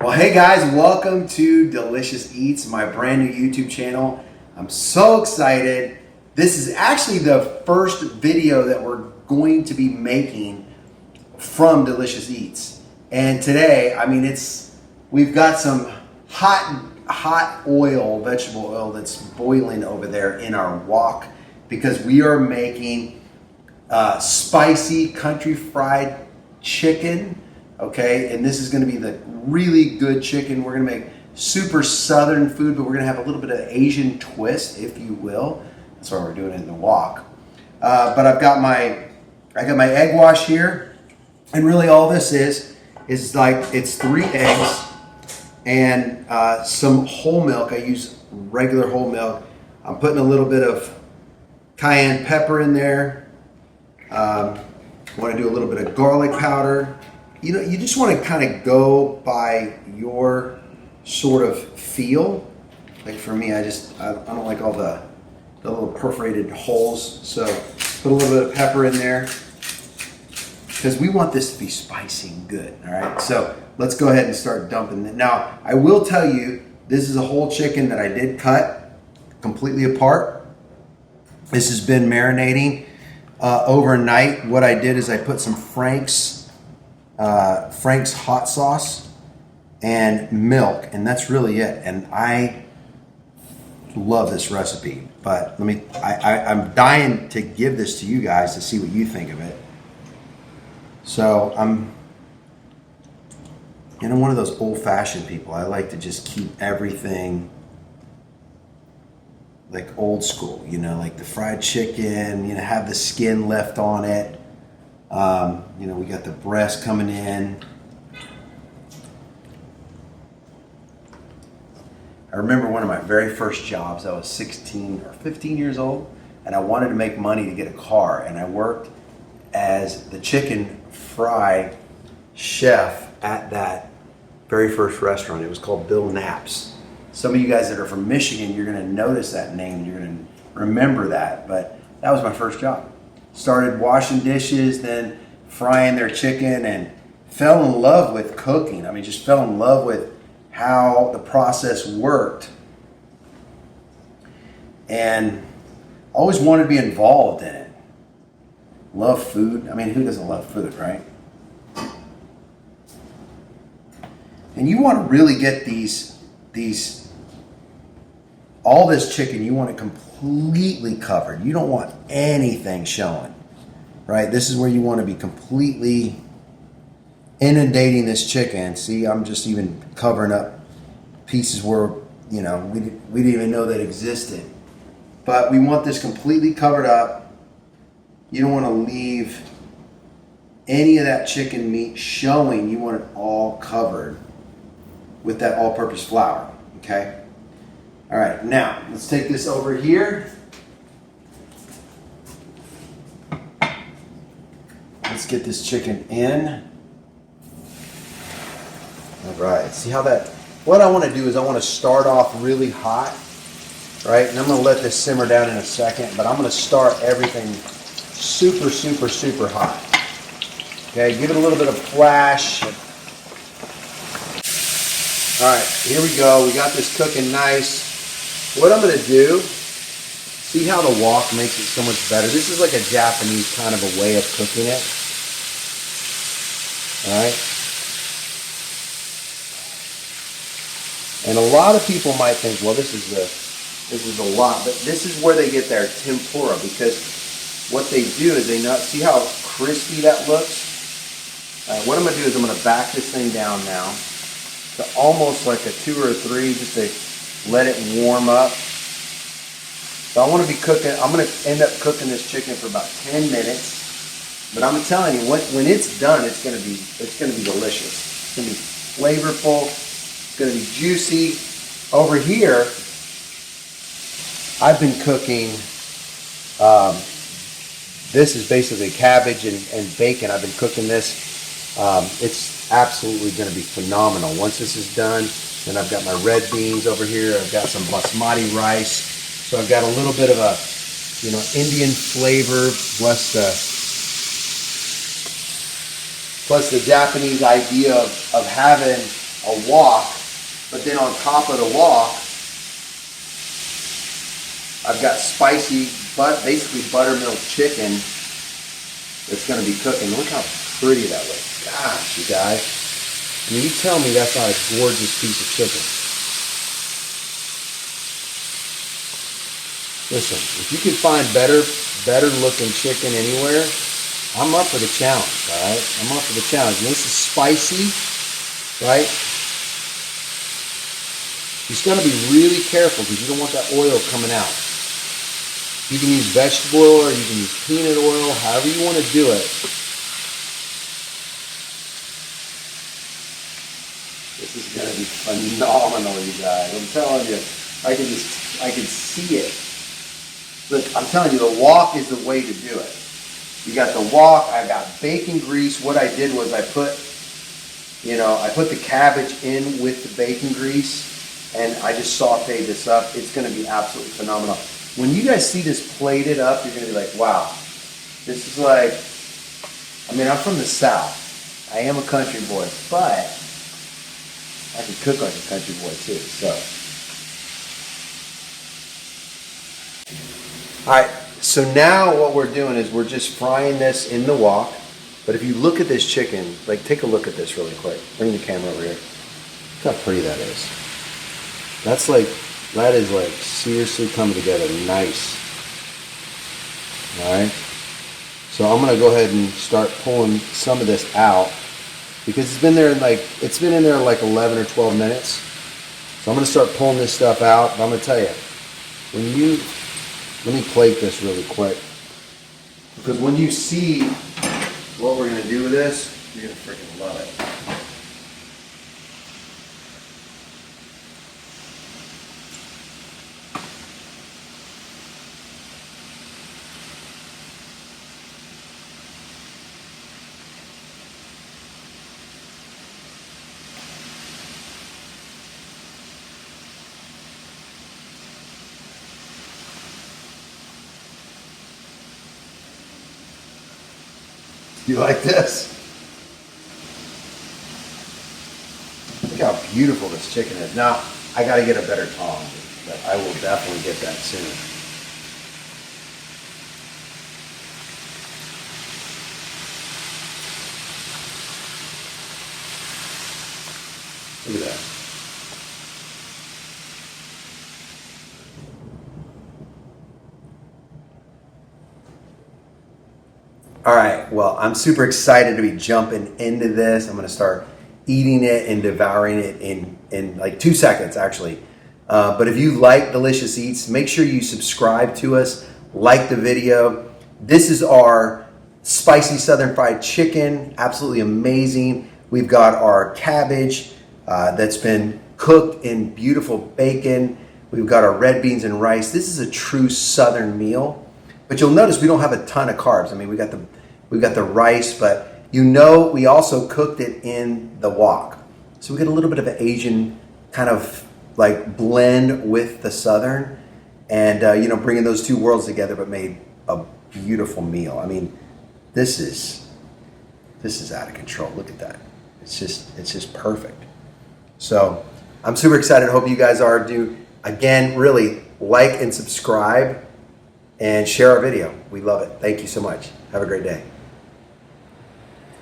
Well, hey guys, welcome to Delicious Eats, my brand new YouTube channel. I'm so excited. This is actually the first video that we're going to be making from Delicious Eats. And today, we've got some hot oil, vegetable oil that's boiling over there in our wok because we are making spicy country fried chicken. Okay, and this is going to be the really good chicken. We're going to make super southern food, but we're going to have a little bit of Asian twist, if you will. That's why we're doing it in the wok. But I've got my egg wash here, and really all this is like it's 3 eggs and some whole milk. I use regular whole milk. I'm putting a little bit of cayenne pepper in there. Want to do a little bit of garlic powder. You just want to kind of go by your sort of feel. Like for me, I don't like all the little perforated holes. So put a little bit of pepper in there because we want this to be spicy and good. All right. So let's go ahead and start dumping it. Now, I will tell you, this is a whole chicken that I did cut completely apart. This has been marinating overnight. What I did is I put some Frank's hot sauce and milk, and that's really it. And I love this recipe, but I'm dying to give this to you guys to see what you think of it. So I'm one of those old-fashioned people. I like to just keep everything like old school, like the fried chicken, have the skin left on it. We got the breast coming in. I remember one of my very first jobs. I was 16 or 15 years old, and I wanted to make money to get a car, and I worked as the chicken fry chef at that very first restaurant. It was called Bill Knapp's. Some of you guys that are from Michigan, you're going to notice that name. You're going to remember that, but that was my first job. Started washing dishes, then frying their chicken, and fell in love with cooking. Just fell in love with how the process worked. And always wanted to be involved in it. Love food. Who doesn't love food, right? And you want to really get all this chicken, you want it completely covered. You don't want anything showing, right? This is where you want to be completely inundating this chicken. See, I'm just even covering up pieces where, we didn't even know that existed. But we want this completely covered up. You don't want to leave any of that chicken meat showing. You want it all covered with that all-purpose flour, okay? All right, now let's take this over here. Let's get this chicken in. All right, see how what I want to do is I want to start off really hot, right? And I'm going to let this simmer down in a second, but I'm going to start everything super, super, super hot. Okay, give it a little bit of flash. All right, here we go. We got this cooking nice. What I'm going to do, see how the wok makes it so much better. This is like a Japanese kind of a way of cooking it. All right. And a lot of people might think, well, this is a lot, but this is where they get their tempura, because what they do is see how crispy that looks? All right, what I'm going to do is I'm going to back this thing down now to almost like a 2 or 3, just to let it warm up. So I want to be cooking. I'm going to end up cooking this chicken for about 10 minutes. But I'm telling you, when it's done, it's going to be delicious. It's going to be flavorful. It's going to be juicy. Over here, I've been cooking. This is basically cabbage and bacon. I've been cooking this. It's absolutely going to be phenomenal. Once this is done, then I've got my red beans over here. I've got some basmati rice. So I've got a little bit of a, Indian flavor, plus the Japanese idea of having a wok, but then on top of the wok, I've got spicy, basically buttermilk chicken that's going to be cooking. Look how pretty that looks. Gosh, you guys. I mean, you tell me that's not a gorgeous piece of chicken. Listen, if you can find better looking chicken anywhere, I'm up for the challenge, all right? I'm up for the challenge. And this is spicy, right? You just got to be really careful because you don't want that oil coming out. You can use vegetable oil or you can use peanut oil, however you want to do it. This is going to be phenomenal, you guys. I'm telling you, I can see it. Look, I'm telling you, the wok is the way to do it. You got the wok, I got bacon grease. What I did was I put the cabbage in with the bacon grease and I just sauteed this up. It's going to be absolutely phenomenal. When you guys see this plated up, you're going to be like, wow, this is like, I mean, I'm from the South. I am a country boy, but I can cook like a country boy too, so. All right, so now what we're doing is we're just frying this in the wok. But if you look at this chicken, like take a look at this really quick. Bring the camera over here. Look how pretty that is. That is like seriously coming together nice. All right. So I'm gonna go ahead and start pulling some of this out because it's been in there like 11 or 12 minutes. So I'm gonna start pulling this stuff out. But I'm gonna tell you, let me plate this really quick because when you see what we're gonna do with this, you're gonna freaking love it. You like this? Look how beautiful this chicken is. Now, I gotta get a better tong, but I will definitely get that soon. Look at that. All right, well, I'm super excited to be jumping into this. I'm gonna start eating it and devouring it in like 2 seconds, actually. But if you like Delicious Eats, make sure you subscribe to us, like the video. This is our spicy Southern fried chicken, absolutely amazing. We've got our cabbage that's been cooked in beautiful bacon. We've got our red beans and rice. This is a true Southern meal. But you'll notice we don't have a ton of carbs. I mean, we've got the rice, but we also cooked it in the wok. So we get a little bit of an Asian kind of like blend with the Southern and, bringing those two worlds together, but made a beautiful meal. I mean, this is out of control. Look at that. It's just perfect. So I'm super excited. Hope you guys are. Again, really like and subscribe and share our video. We love it. Thank you so much. Have a great day.